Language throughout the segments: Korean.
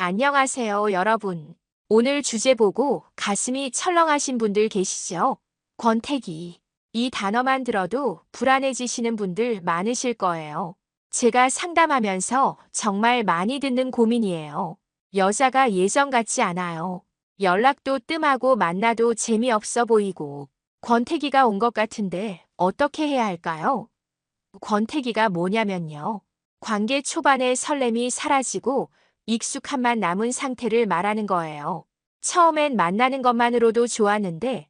안녕하세요, 여러분. 오늘 주제 보고 가슴이 철렁하신 분들 계시죠? 권태기. 이 단어만 들어도 불안해지시는 분들 많으실 거예요. 제가 상담하면서 정말 많이 듣는 고민이에요. 여자가 예전 같지 않아요. 연락도 뜸하고 만나도 재미없어 보이고 권태기가 온 것 같은데 어떻게 해야 할까요? 권태기가 뭐냐면요. 관계 초반의 설렘이 사라지고 익숙함만 남은 상태를 말하는 거예요. 처음엔 만나는 것만으로도 좋았는데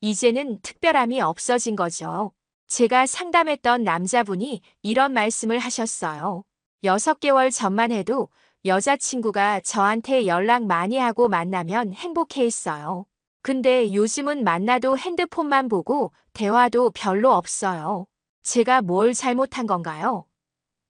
이제는 특별함이 없어진 거죠. 제가 상담했던 남자분이 이런 말씀을 하셨어요. 6개월 전만 해도 여자친구가 저한테 연락 많이 하고 만나면 행복해 했어요. 근데 요즘은 만나도 핸드폰만 보고 대화도 별로 없어요. 제가 뭘 잘못한 건가요?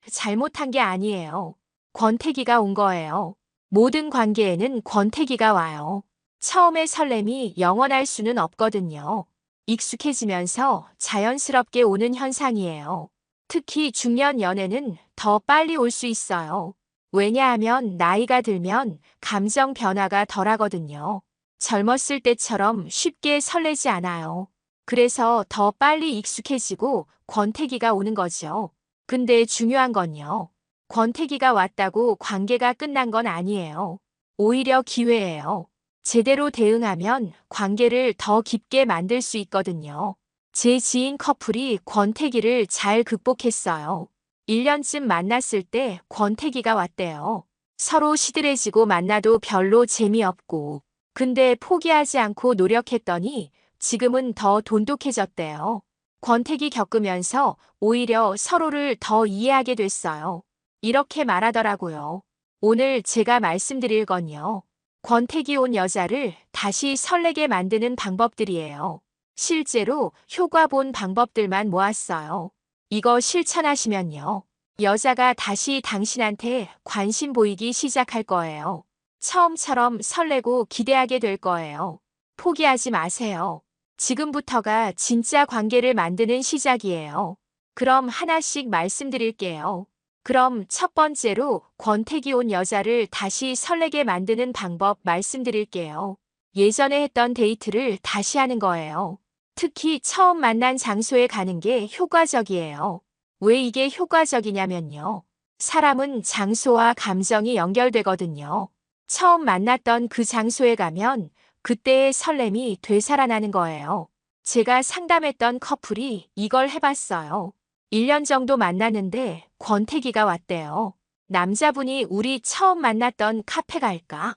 잘못한 게 아니에요. 권태기가 온 거예요. 모든 관계에는 권태기가 와요. 처음의 설렘이 영원할 수는 없거든요. 익숙해지면서 자연스럽게 오는 현상이에요. 특히 중년 연애는 더 빨리 올 수 있어요. 왜냐하면 나이가 들면 감정 변화가 덜하거든요. 젊었을 때처럼 쉽게 설레지 않아요. 그래서 더 빨리 익숙해지고 권태기가 오는 거죠. 근데 중요한 건요. 권태기가 왔다고 관계가 끝난 건 아니에요. 오히려 기회예요. 제대로 대응하면 관계를 더 깊게 만들 수 있거든요. 제 지인 커플이 권태기를 잘 극복했어요. 1년쯤 만났을 때 권태기가 왔대요. 서로 시들해지고 만나도 별로 재미없고. 근데 포기하지 않고 노력했더니 지금은 더 돈독해졌대요. 권태기 겪으면서 오히려 서로를 더 이해하게 됐어요. 이렇게 말하더라고요. 오늘 제가 말씀드릴 건요. 권태기 온 여자를 다시 설레게 만드는 방법들이에요. 실제로 효과 본 방법들만 모았어요. 이거 실천하시면요. 여자가 다시 당신한테 관심 보이기 시작할 거예요. 처음처럼 설레고 기대하게 될 거예요. 포기하지 마세요. 지금부터가 진짜 관계를 만드는 시작이에요. 그럼 하나씩 말씀드릴게요. 그럼 첫 번째로 권태기 온 여자를 다시 설레게 만드는 방법 말씀드릴게요. 예전에 했던 데이트를 다시 하는 거예요. 특히 처음 만난 장소에 가는 게 효과적이에요. 왜 이게 효과적이냐면요. 사람은 장소와 감정이 연결되거든요. 처음 만났던 그 장소에 가면 그때의 설렘이 되살아나는 거예요. 제가 상담했던 커플이 이걸 해봤어요. 1년 정도 만났는데 권태기가 왔대요. 남자분이 우리 처음 만났던 카페 갈까?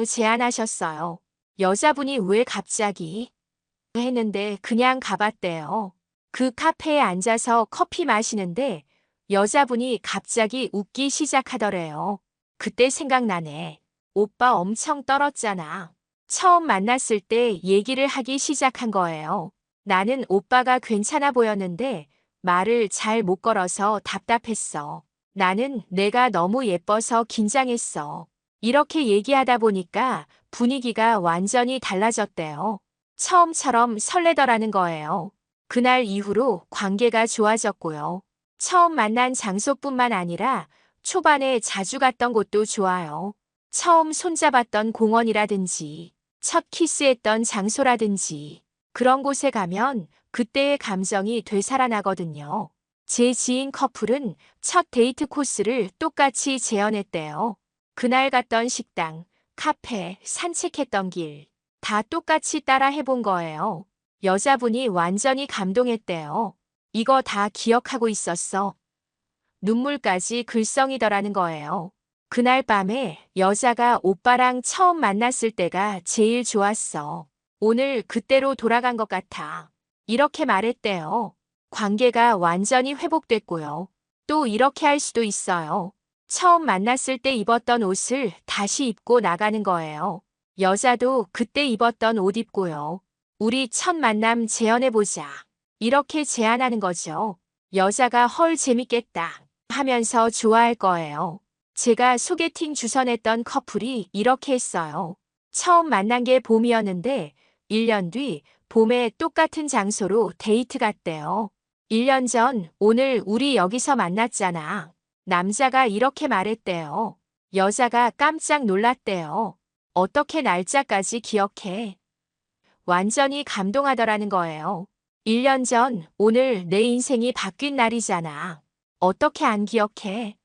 제안하셨어요. 여자분이 왜 갑자기? 했는데 그냥 가봤대요. 그 카페에 앉아서 커피 마시는데 여자분이 갑자기 웃기 시작하더래요. 그때 생각나네. 오빠 엄청 떨었잖아. 처음 만났을 때 얘기를 하기 시작한 거예요. 나는 오빠가 괜찮아 보였는데 말을 잘 못 걸어서 답답했어. 나는 내가 너무 예뻐서 긴장했어. 이렇게 얘기하다 보니까 분위기가 완전히 달라졌대요. 처음처럼 설레더라는 거예요. 그날 이후로 관계가 좋아졌고요. 처음 만난 장소뿐만 아니라 초반에 자주 갔던 곳도 좋아요. 처음 손잡았던 공원이라든지 첫 키스했던 장소라든지 그런 곳에 가면 그때의 감정이 되살아나거든요. 제 지인 커플은 첫 데이트 코스를 똑같이 재현했대요. 그날 갔던 식당, 카페, 산책했던 길, 다 똑같이 따라 해본 거예요. 여자분이 완전히 감동했대요. 이거 다 기억하고 있었어. 눈물까지 글썽이더라는 거예요. 그날 밤에 여자가 오빠랑 처음 만났을 때가 제일 좋았어. 오늘 그때로 돌아간 것 같아. 이렇게 말했대요. 관계가 완전히 회복됐고요. 또 이렇게 할 수도 있어요. 처음 만났을 때 입었던 옷을 다시 입고 나가는 거예요. 여자도 그때 입었던 옷 입고요. 우리 첫 만남 재현해보자. 이렇게 제안하는 거죠. 여자가 헐 재밌겠다 하면서 좋아할 거예요. 제가 소개팅 주선했던 커플이 이렇게 했어요. 처음 만난 게 봄이었는데 1년 뒤 봄에 똑같은 장소로 데이트 갔대요. 1년 전 오늘 우리 여기서 만났잖아. 남자가 이렇게 말했대요. 여자가 깜짝 놀랐대요. 어떻게 날짜까지 기억해? 완전히 감동하더라는 거예요. 1년 전 오늘 내 인생이 바뀐 날이잖아. 어떻게 안 기억해?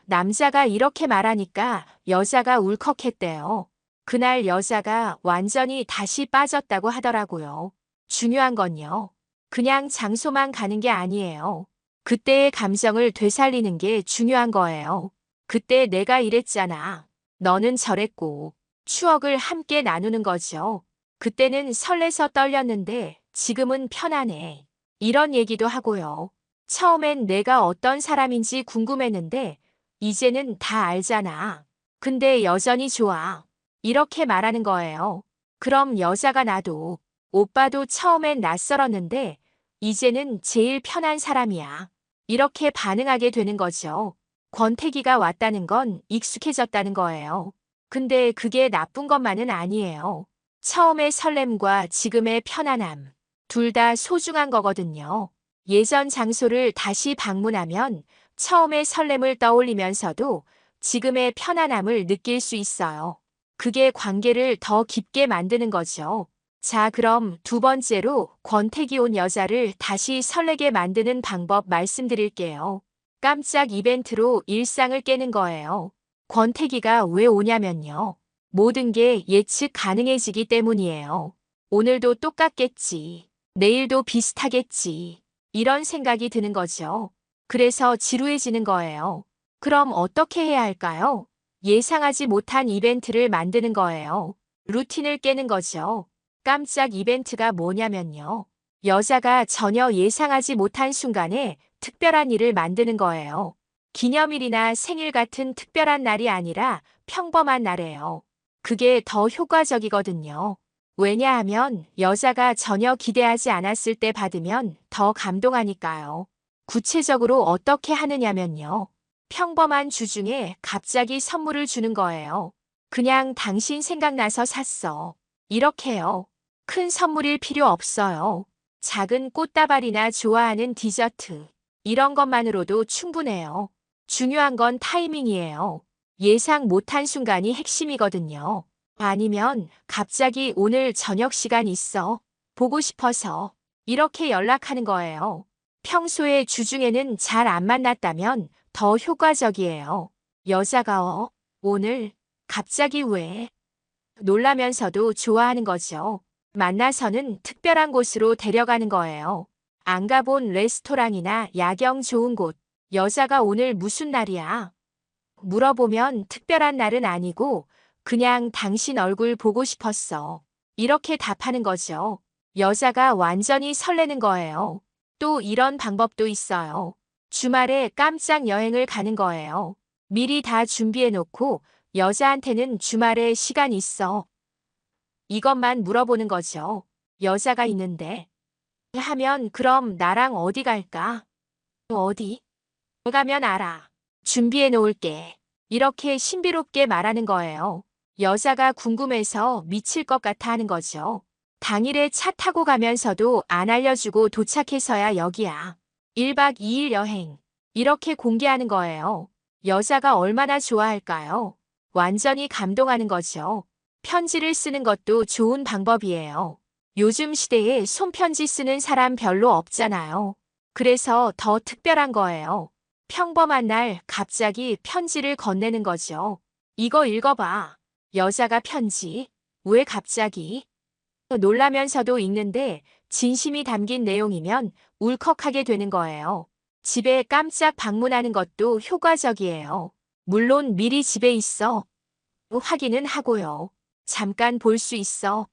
남자가 이렇게 말하니까 여자가 울컥했대요. 그날 여자가 완전히 다시 빠졌다고 하더라고요. 중요한 건요. 그냥 장소만 가는 게 아니에요. 그때의 감정을 되살리는 게 중요한 거예요. 그때 내가 이랬잖아. 너는 저랬고. 추억을 함께 나누는 거죠. 그때는 설레서 떨렸는데 지금은 편안해. 이런 얘기도 하고요. 처음엔 내가 어떤 사람인지 궁금했는데 이제는 다 알잖아. 근데 여전히 좋아. 이렇게 말하는 거예요. 그럼 여자가 나도, 오빠도 처음엔 낯설었는데 이제는 제일 편한 사람이야. 이렇게 반응하게 되는 거죠. 권태기가 왔다는 건 익숙해졌다는 거예요. 근데 그게 나쁜 것만은 아니에요. 처음의 설렘과 지금의 편안함, 둘 다 소중한 거거든요. 예전 장소를 다시 방문하면 처음의 설렘을 떠올리면서도 지금의 편안함을 느낄 수 있어요. 그게 관계를 더 깊게 만드는 거죠. 자, 그럼 두 번째로 권태기 온 여자를 다시 설레게 만드는 방법 말씀드릴게요. 깜짝 이벤트로 일상을 깨는 거예요. 권태기가 왜 오냐면요. 모든 게 예측 가능해지기 때문이에요. 오늘도 똑같겠지. 내일도 비슷하겠지. 이런 생각이 드는 거죠. 그래서 지루해지는 거예요. 그럼 어떻게 해야 할까요? 예상하지 못한 이벤트를 만드는 거예요. 루틴을 깨는 거죠. 깜짝 이벤트가 뭐냐면요. 여자가 전혀 예상하지 못한 순간에 특별한 일을 만드는 거예요. 기념일이나 생일 같은 특별한 날이 아니라 평범한 날이에요. 그게 더 효과적이거든요. 왜냐하면 여자가 전혀 기대하지 않았을 때 받으면 더 감동하니까요. 구체적으로 어떻게 하느냐면요. 평범한 주 중에 갑자기 선물을 주는 거예요. 그냥 당신 생각나서 샀어. 이렇게요. 큰 선물일 필요 없어요. 작은 꽃다발이나 좋아하는 디저트. 이런 것만으로도 충분해요. 중요한 건 타이밍이에요. 예상 못한 순간이 핵심이거든요. 아니면 갑자기 오늘 저녁 시간 있어. 보고 싶어서. 이렇게 연락하는 거예요. 평소에 주중에는 잘 안 만났다면 더 효과적이에요. 여자가 오늘 갑자기 왜? 놀라면서도 좋아하는 거죠. 만나서는 특별한 곳으로 데려가는 거예요. 안 가본 레스토랑이나 야경 좋은 곳. 여자가 오늘 무슨 날이야? 물어보면 특별한 날은 아니고 그냥 당신 얼굴 보고 싶었어. 이렇게 답하는 거죠. 여자가 완전히 설레는 거예요. 또 이런 방법도 있어요. 주말에 깜짝 여행을 가는 거예요. 미리 다 준비해 놓고 여자한테는 주말에 시간 있어. 이것만 물어보는 거죠. 여자가 있는데. 하면 그럼 나랑 어디 갈까? 어디? 가면 알아. 준비해 놓을게. 이렇게 신비롭게 말하는 거예요. 여자가 궁금해서 미칠 것 같아 하는 거죠. 당일에 차 타고 가면서도 안 알려주고 도착해서야 여기야. 1박 2일 여행. 이렇게 공개하는 거예요. 여자가 얼마나 좋아할까요? 완전히 감동하는 거죠. 편지를 쓰는 것도 좋은 방법이에요. 요즘 시대에 손편지 쓰는 사람 별로 없잖아요. 그래서 더 특별한 거예요. 평범한 날 갑자기 편지를 건네는 거죠. 이거 읽어봐. 여자가 편지. 왜 갑자기? 놀라면서도 읽는데 진심이 담긴 내용이면 울컥하게 되는 거예요. 집에 깜짝 방문하는 것도 효과적이에요. 물론 미리 집에 있어. 확인은 하고요. 잠깐 볼 수 있어.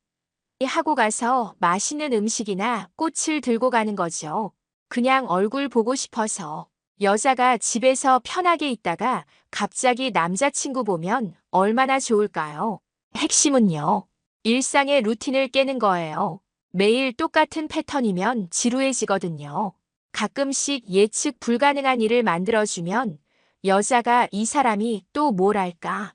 하고 가서 맛있는 음식이나 꽃을 들고 가는 거죠. 그냥 얼굴 보고 싶어서. 여자가 집에서 편하게 있다가 갑자기 남자친구 보면 얼마나 좋을까요? 핵심은요. 일상의 루틴을 깨는 거예요. 매일 똑같은 패턴이면 지루해지거든요. 가끔씩 예측 불가능한 일을 만들어주면 여자가 이 사람이 또 뭘 할까?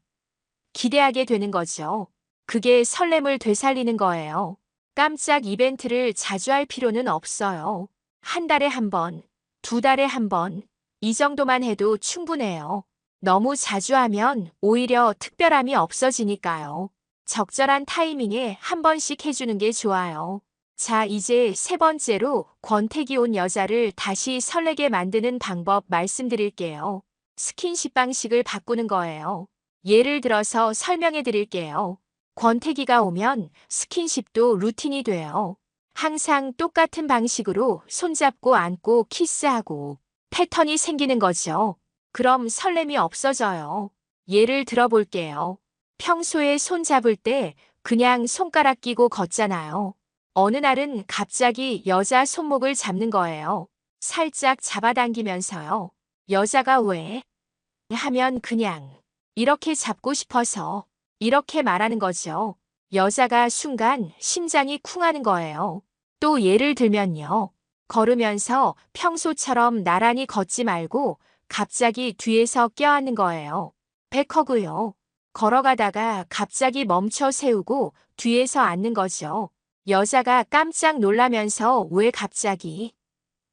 기대하게 되는 거죠. 그게 설렘을 되살리는 거예요. 깜짝 이벤트를 자주 할 필요는 없어요. 한 달에 한 번, 두 달에 한 번, 이 정도만 해도 충분해요. 너무 자주 하면 오히려 특별함이 없어지니까요. 적절한 타이밍에 한 번씩 해주는 게 좋아요. 자, 이제 세 번째로 권태기 온 여자를 다시 설레게 만드는 방법 말씀드릴게요. 스킨십 방식을 바꾸는 거예요. 예를 들어서 설명해 드릴게요. 권태기가 오면 스킨십도 루틴이 돼요. 항상 똑같은 방식으로 손잡고 안고 키스하고 패턴이 생기는 거죠. 그럼 설렘이 없어져요. 예를 들어볼게요. 평소에 손 잡을 때 그냥 손가락 끼고 걷잖아요. 어느 날은 갑자기 여자 손목을 잡는 거예요. 살짝 잡아당기면서요. 여자가 왜? 하면 그냥 이렇게 잡고 싶어서 이렇게 말하는 거죠. 여자가 순간 심장이 쿵하는 거예요. 또 예를 들면요. 걸으면서 평소처럼 나란히 걷지 말고 갑자기 뒤에서 껴안는 거예요. 백허그요. 걸어가다가 갑자기 멈춰 세우고 뒤에서 앉는 거죠. 여자가 깜짝 놀라면서 왜 갑자기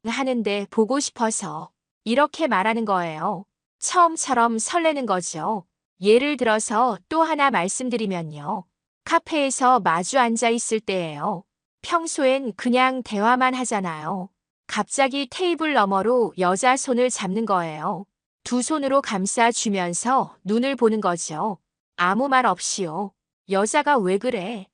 하는데 보고 싶어서 이렇게 말하는 거예요. 처음처럼 설레는 거죠. 예를 들어서 또 하나 말씀드리면요. 카페에서 마주 앉아 있을 때예요. 평소엔 그냥 대화만 하잖아요. 갑자기 테이블 너머로 여자 손을 잡는 거예요. 두 손으로 감싸주면서 눈을 보는 거죠. 아무 말 없이요. 여자가 왜 그래?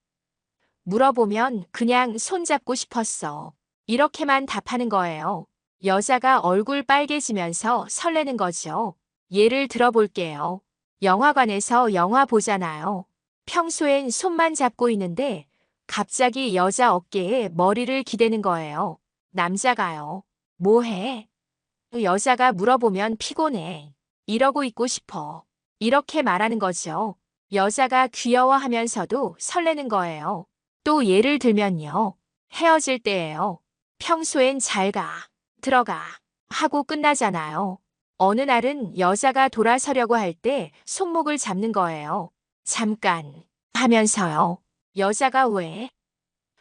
물어보면 그냥 손잡고 싶었어. 이렇게만 답하는 거예요. 여자가 얼굴 빨개지면서 설레는 거죠. 예를 들어볼게요. 영화관에서 영화 보잖아요. 평소엔 손만 잡고 있는데 갑자기 여자 어깨에 머리를 기대는 거예요. 남자가요. 뭐 해? 여자가 물어보면 피곤해. 이러고 있고 싶어. 이렇게 말하는 거죠. 여자가 귀여워하면서도 설레는 거예요. 또 예를 들면요. 헤어질 때예요. 평소엔 잘 가, 들어가 하고 끝나잖아요. 어느 날은 여자가 돌아서려고 할 때 손목을 잡는 거예요. 잠깐 하면서요. 여자가 왜?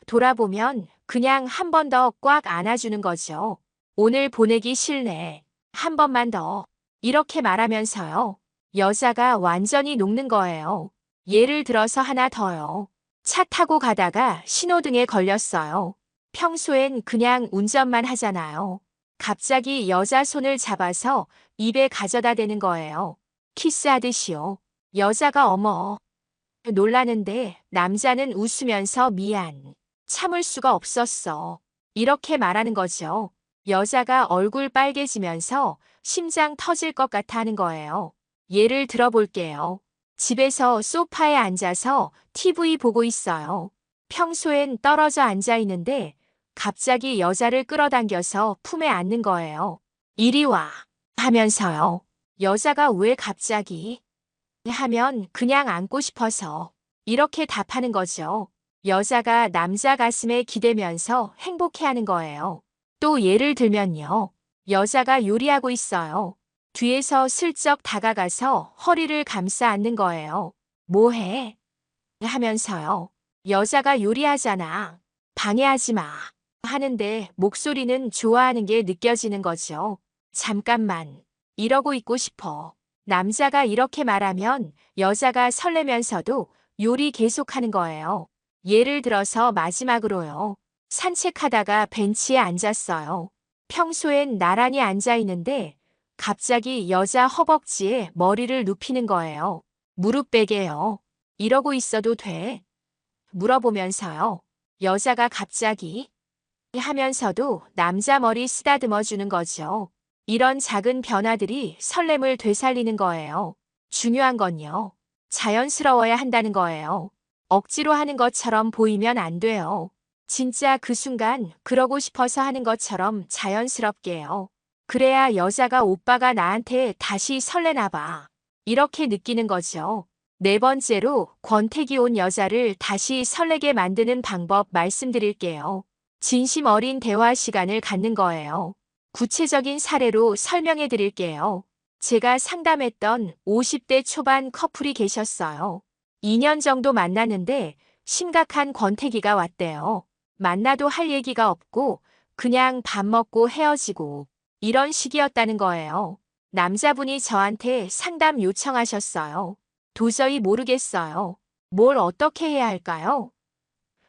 돌아보면 그냥 한 번 더 꽉 안아주는 거죠. 오늘 보내기 싫네. 한 번만 더. 이렇게 말하면서요. 여자가 완전히 녹는 거예요. 예를 들어서 하나 더요. 차 타고 가다가 신호등에 걸렸어요. 평소엔 그냥 운전만 하잖아요. 갑자기 여자 손을 잡아서 입에 가져다 대는 거예요. 키스하듯이요. 여자가 어머. 놀라는데 남자는 웃으면서 미안. 참을 수가 없었어. 이렇게 말하는 거죠. 여자가 얼굴 빨개지면서 심장 터질 것 같아 하는 거예요. 예를 들어볼게요. 집에서 소파에 앉아서 TV 보고 있어요. 평소엔 떨어져 앉아 있는데 갑자기 여자를 끌어당겨서 품에 안는 거예요. 이리 와 하면서요. 여자가 왜 갑자기? 하면 그냥 안고 싶어서 이렇게 답하는 거죠. 여자가 남자 가슴에 기대면서 행복해하는 거예요. 또 예를 들면요. 여자가 요리하고 있어요. 뒤에서 슬쩍 다가가서 허리를 감싸 안는 거예요. 뭐 해? 하면서요. 여자가 요리하잖아. 방해하지 마. 하는데 목소리는 좋아하는 게 느껴지는 거죠. 잠깐만. 이러고 있고 싶어. 남자가 이렇게 말하면 여자가 설레면서도 요리 계속하는 거예요. 예를 들어서 마지막으로요. 산책하다가 벤치에 앉았어요. 평소엔 나란히 앉아 있는데 갑자기 여자 허벅지에 머리를 눕히는 거예요. 무릎 베게요. 이러고 있어도 돼? 물어보면서요. 여자가 갑자기 하면서도 남자 머리 쓰다듬어 주는 거죠. 이런 작은 변화들이 설렘을 되살리는 거예요. 중요한 건요. 자연스러워야 한다는 거예요. 억지로 하는 것처럼 보이면 안 돼요. 진짜 그 순간 그러고 싶어서 하는 것처럼 자연스럽게요. 그래야 여자가 오빠가 나한테 다시 설레나 봐. 이렇게 느끼는 거죠. 네 번째로 권태기 온 여자를 다시 설레게 만드는 방법 말씀드릴게요. 진심 어린 대화 시간을 갖는 거예요. 구체적인 사례로 설명해 드릴게요. 제가 상담했던 50대 초반 커플이 계셨어요. 2년 정도 만났는데 심각한 권태기가 왔대요. 만나도 할 얘기가 없고 그냥 밥 먹고 헤어지고 이런 식이었다는 거예요. 남자분이 저한테 상담 요청하셨어요. 도저히 모르겠어요. 뭘 어떻게 해야 할까요?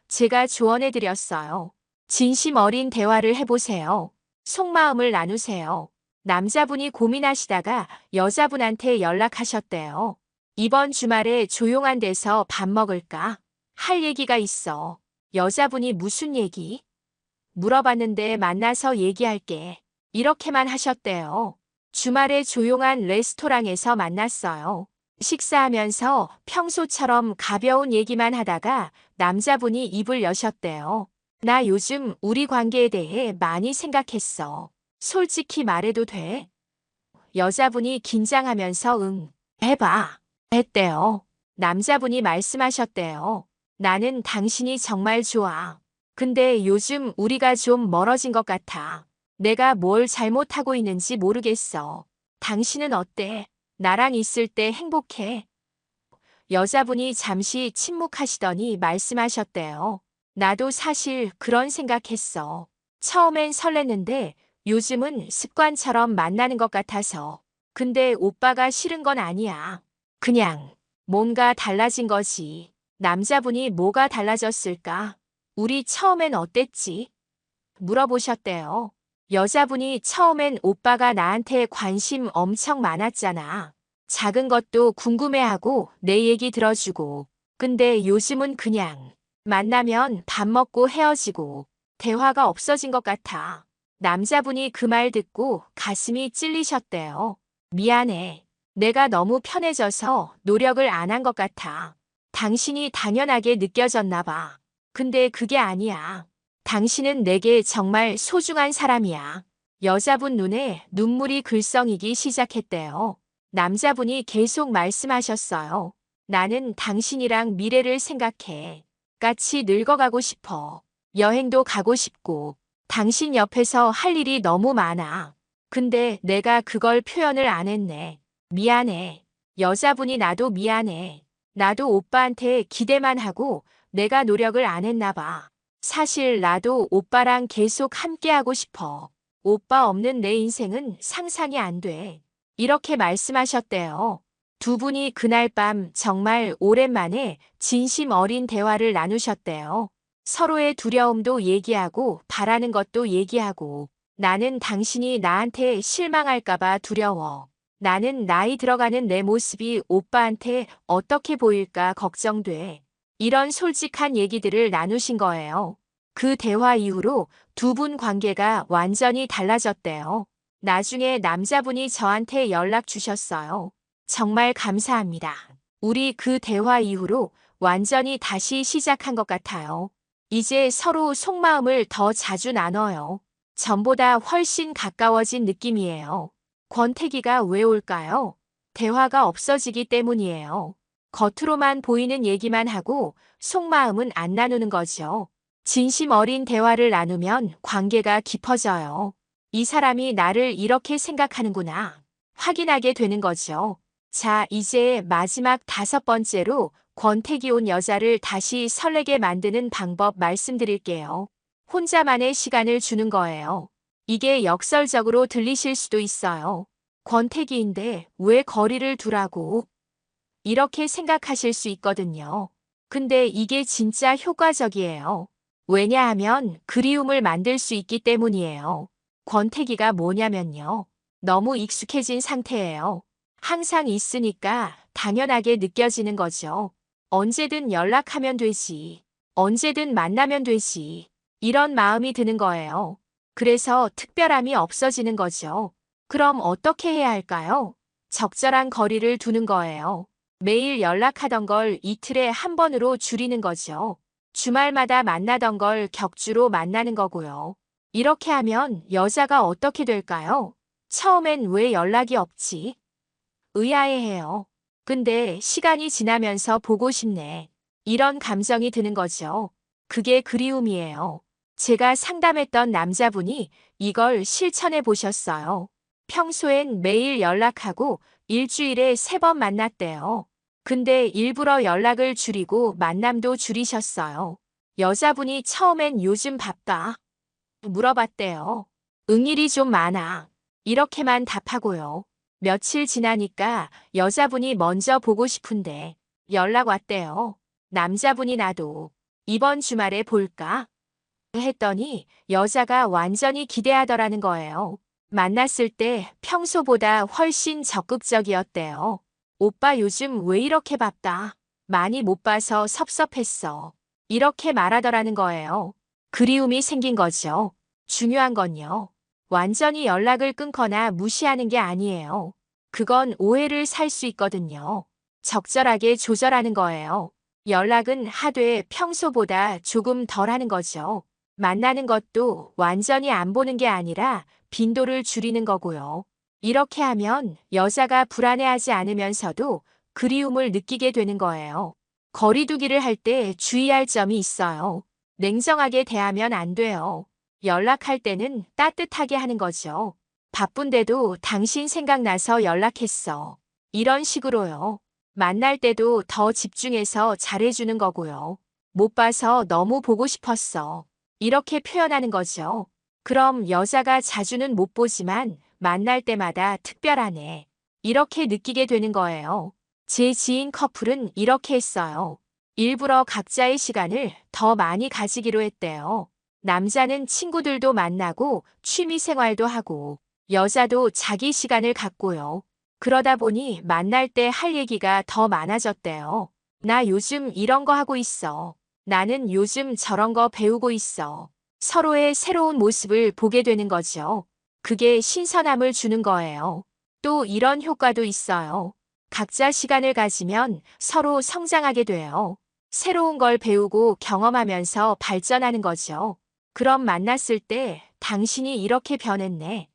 제가 조언해드렸어요. 진심 어린 대화를 해보세요. 속마음을 나누세요. 남자분이 고민하시다가 여자분한테 연락하셨대요. 이번 주말에 조용한 데서 밥 먹을까? 할 얘기가 있어. 여자분이 무슨 얘기? 물어봤는데 만나서 얘기할게. 이렇게만 하셨대요. 주말에 조용한 레스토랑에서 만났어요. 식사하면서 평소처럼 가벼운 얘기만 하다가 남자분이 입을 여셨대요. 나 요즘 우리 관계에 대해 많이 생각했어. 솔직히 말해도 돼? 여자분이 긴장하면서 응, 해봐. 했대요. 남자분이 말씀하셨대요. 나는 당신이 정말 좋아. 근데 요즘 우리가 좀 멀어진 것 같아. 내가 뭘 잘못하고 있는지 모르겠어. 당신은 어때? 나랑 있을 때 행복해? 여자분이 잠시 침묵하시더니 말씀하셨대요. 나도 사실 그런 생각했어. 처음엔 설렜는데 요즘은 습관처럼 만나는 것 같아서. 근데 오빠가 싫은 건 아니야. 그냥 뭔가 달라진 거지. 남자분이 뭐가 달라졌을까? 우리 처음엔 어땠지? 물어보셨대요. 여자분이 처음엔 오빠가 나한테 관심 엄청 많았잖아. 작은 것도 궁금해하고 내 얘기 들어주고. 근데 요즘은 그냥 만나면 밥 먹고 헤어지고 대화가 없어진 것 같아. 남자분이 그 말 듣고 가슴이 찔리셨대요. 미안해. 내가 너무 편해져서 노력을 안 한 것 같아. 당신이 당연하게 느껴졌나 봐. 근데 그게 아니야. 당신은 내게 정말 소중한 사람이야. 여자분 눈에 눈물이 글썽이기 시작했대요. 남자분이 계속 말씀하셨어요. 나는 당신이랑 미래를 생각해. 같이 늙어가고 싶어. 여행도 가고 싶고. 당신 옆에서 할 일이 너무 많아. 근데 내가 그걸 표현을 안 했네. 미안해. 여자분이 나도 미안해. 나도 오빠한테 기대만 하고 내가 노력을 안 했나 봐. 사실 나도 오빠랑 계속 함께하고 싶어. 오빠 없는 내 인생은 상상이 안 돼. 이렇게 말씀하셨대요. 두 분이 그날 밤 정말 오랜만에 진심 어린 대화를 나누셨대요. 서로의 두려움도 얘기하고 바라는 것도 얘기하고 나는 당신이 나한테 실망할까봐 두려워. 나는 나이 들어가는 내 모습이 오빠한테 어떻게 보일까 걱정돼. 이런 솔직한 얘기들을 나누신 거예요. 그 대화 이후로 두 분 관계가 완전히 달라졌대요. 나중에 남자분이 저한테 연락 주셨어요. 정말 감사합니다. 우리 그 대화 이후로 완전히 다시 시작한 것 같아요. 이제 서로 속마음을 더 자주 나눠요. 전보다 훨씬 가까워진 느낌이에요. 권태기가 왜 올까요? 대화가 없어지기 때문이에요. 겉으로만 보이는 얘기만 하고 속마음은 안 나누는 거죠. 진심 어린 대화를 나누면 관계가 깊어져요. 이 사람이 나를 이렇게 생각하는구나. 확인하게 되는 거죠. 자, 이제 마지막 5번째로 권태기 온 여자를 다시 설레게 만드는 방법 말씀드릴게요. 혼자만의 시간을 주는 거예요. 이게 역설적으로 들리실 수도 있어요. 권태기인데 왜 거리를 두라고? 이렇게 생각하실 수 있거든요. 근데 이게 진짜 효과적이에요. 왜냐하면 그리움을 만들 수 있기 때문이에요. 권태기가 뭐냐면요. 너무 익숙해진 상태예요. 항상 있으니까 당연하게 느껴지는 거죠. 언제든 연락하면 되지. 언제든 만나면 되지. 이런 마음이 드는 거예요. 그래서 특별함이 없어지는 거죠. 그럼 어떻게 해야 할까요? 적절한 거리를 두는 거예요. 매일 연락하던 걸 이틀에 한 번으로 줄이는 거죠. 주말마다 만나던 걸 격주로 만나는 거고요. 이렇게 하면 여자가 어떻게 될까요? 처음엔 왜 연락이 없지? 의아해해요. 근데 시간이 지나면서 보고 싶네. 이런 감정이 드는 거죠. 그게 그리움이에요. 제가 상담했던 남자분이 이걸 실천해 보셨어요. 평소엔 매일 연락하고 일주일에 3번 만났대요. 근데 일부러 연락을 줄이고 만남도 줄이셨어요. 여자분이 처음엔 요즘 바빠? 물어봤대요. 응일이 좀 많아. 이렇게만 답하고요. 며칠 지나니까 여자분이 먼저 보고 싶은데 연락 왔대요. 남자분이 나도 이번 주말에 볼까? 했더니 여자가 완전히 기대하더라는 거예요. 만났을 때 평소보다 훨씬 적극적이었대요. 오빠 요즘 왜 이렇게 바빠? 많이 못 봐서 섭섭했어. 이렇게 말하더라는 거예요. 그리움이 생긴 거죠. 중요한 건요. 완전히 연락을 끊거나 무시하는 게 아니에요. 그건 오해를 살 수 있거든요. 적절하게 조절하는 거예요. 연락은 하되 평소보다 조금 덜 하는 거죠. 만나는 것도 완전히 안 보는 게 아니라 빈도를 줄이는 거고요. 이렇게 하면 여자가 불안해하지 않으면서도 그리움을 느끼게 되는 거예요. 거리두기를 할 때 주의할 점이 있어요. 냉정하게 대하면 안 돼요. 연락할 때는 따뜻하게 하는 거죠. 바쁜데도 당신 생각나서 연락했어. 이런 식으로요. 만날 때도 더 집중해서 잘해주는 거고요. 못 봐서 너무 보고 싶었어. 이렇게 표현하는 거죠. 그럼 여자가 자주는 못 보지만 만날 때마다 특별하네. 이렇게 느끼게 되는 거예요. 제 지인 커플은 이렇게 했어요. 일부러 각자의 시간을 더 많이 가지기로 했대요. 남자는 친구들도 만나고 취미 생활도 하고 여자도 자기 시간을 갖고요. 그러다 보니 만날 때 할 얘기가 더 많아졌대요. 나 요즘 이런 거 하고 있어. 나는 요즘 저런 거 배우고 있어. 서로의 새로운 모습을 보게 되는 거죠. 그게 신선함을 주는 거예요. 또 이런 효과도 있어요. 각자 시간을 가지면 서로 성장하게 돼요. 새로운 걸 배우고 경험하면서 발전하는 거죠. 그럼 만났을 때 당신이 이렇게 변했네.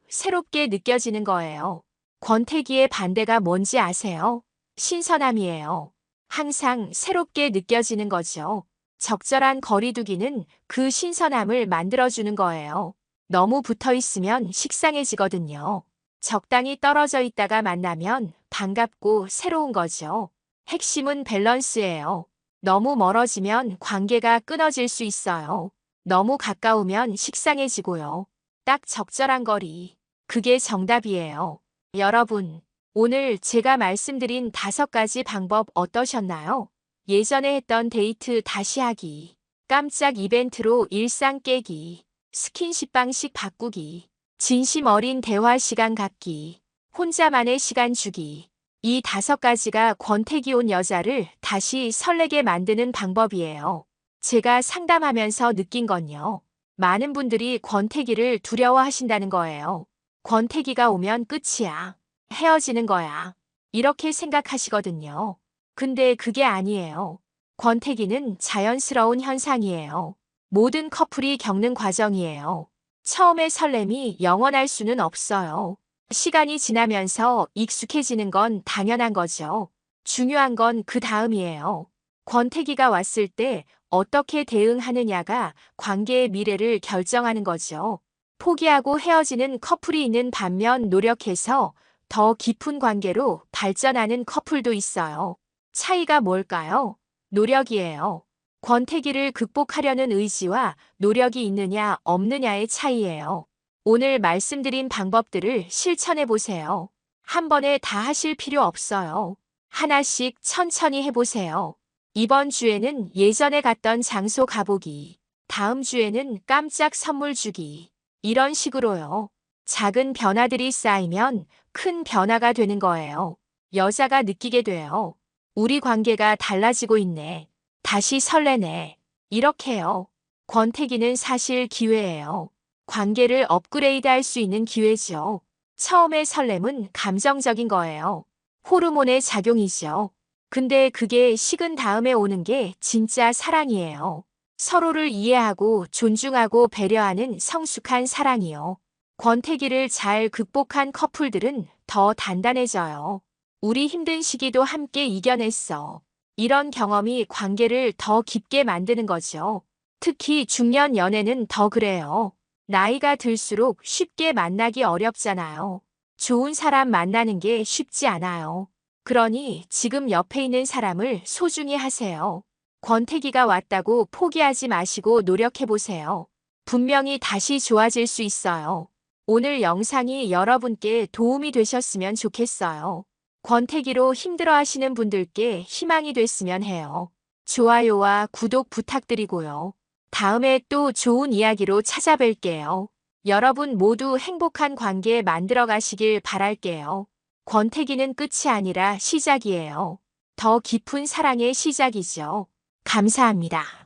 새롭게 느껴지는 거예요. 권태기의 반대가 뭔지 아세요? 신선함이에요. 항상 새롭게 느껴지는 거죠. 적절한 거리두기는 그 신선함을 만들어주는 거예요. 너무 붙어 있으면 식상해지거든요. 적당히 떨어져 있다가 만나면 반갑고 새로운 거죠. 핵심은 밸런스예요. 너무 멀어지면 관계가 끊어질 수 있어요. 너무 가까우면 식상해지고요. 딱 적절한 거리. 그게 정답이에요. 여러분, 오늘 제가 말씀드린 5가지 방법 어떠셨나요? 예전에 했던 데이트 다시 하기, 깜짝 이벤트로 일상 깨기, 스킨십 방식 바꾸기, 진심 어린 대화 시간 갖기, 혼자만의 시간 주기. 이 5가지가 권태기 온 여자를 다시 설레게 만드는 방법이에요. 제가 상담하면서 느낀 건요. 많은 분들이 권태기를 두려워하신다는 거예요. 권태기가 오면 끝이야. 헤어지는 거야. 이렇게 생각하시거든요. 근데 그게 아니에요. 권태기는 자연스러운 현상이에요. 모든 커플이 겪는 과정이에요. 처음의 설렘이 영원할 수는 없어요. 시간이 지나면서 익숙해지는 건 당연한 거죠. 중요한 건 그 다음이에요. 권태기가 왔을 때 어떻게 대응하느냐가 관계의 미래를 결정하는 거죠. 포기하고 헤어지는 커플이 있는 반면 노력해서 더 깊은 관계로 발전하는 커플도 있어요. 차이가 뭘까요? 노력이에요. 권태기를 극복하려는 의지와 노력이 있느냐 없느냐의 차이예요. 오늘 말씀드린 방법들을 실천해 보세요. 한 번에 다 하실 필요 없어요. 하나씩 천천히 해보세요. 이번 주에는 예전에 갔던 장소 가보기. 다음 주에는 깜짝 선물 주기. 이런 식으로요. 작은 변화들이 쌓이면 큰 변화가 되는 거예요. 여자가 느끼게 돼요. 우리 관계가 달라지고 있네. 다시 설레네. 이렇게요. 권태기는 사실 기회예요. 관계를 업그레이드 할 수 있는 기회죠. 처음의 설렘은 감정적인 거예요. 호르몬의 작용이죠. 근데 그게 식은 다음에 오는 게 진짜 사랑이에요. 서로를 이해하고 존중하고 배려하는 성숙한 사랑이요. 권태기를 잘 극복한 커플들은 더 단단해져요. 우리 힘든 시기도 함께 이겨냈어. 이런 경험이 관계를 더 깊게 만드는 거죠. 특히 중년 연애는 더 그래요. 나이가 들수록 쉽게 만나기 어렵잖아요. 좋은 사람 만나는 게 쉽지 않아요. 그러니 지금 옆에 있는 사람을 소중히 하세요. 권태기가 왔다고 포기하지 마시고 노력해보세요. 분명히 다시 좋아질 수 있어요. 오늘 영상이 여러분께 도움이 되셨으면 좋겠어요. 권태기로 힘들어하시는 분들께 희망이 됐으면 해요. 좋아요와 구독 부탁드리고요. 다음에 또 좋은 이야기로 찾아뵐게요. 여러분 모두 행복한 관계 만들어 가시길 바랄게요. 권태기는 끝이 아니라 시작이에요. 더 깊은 사랑의 시작이죠. 감사합니다.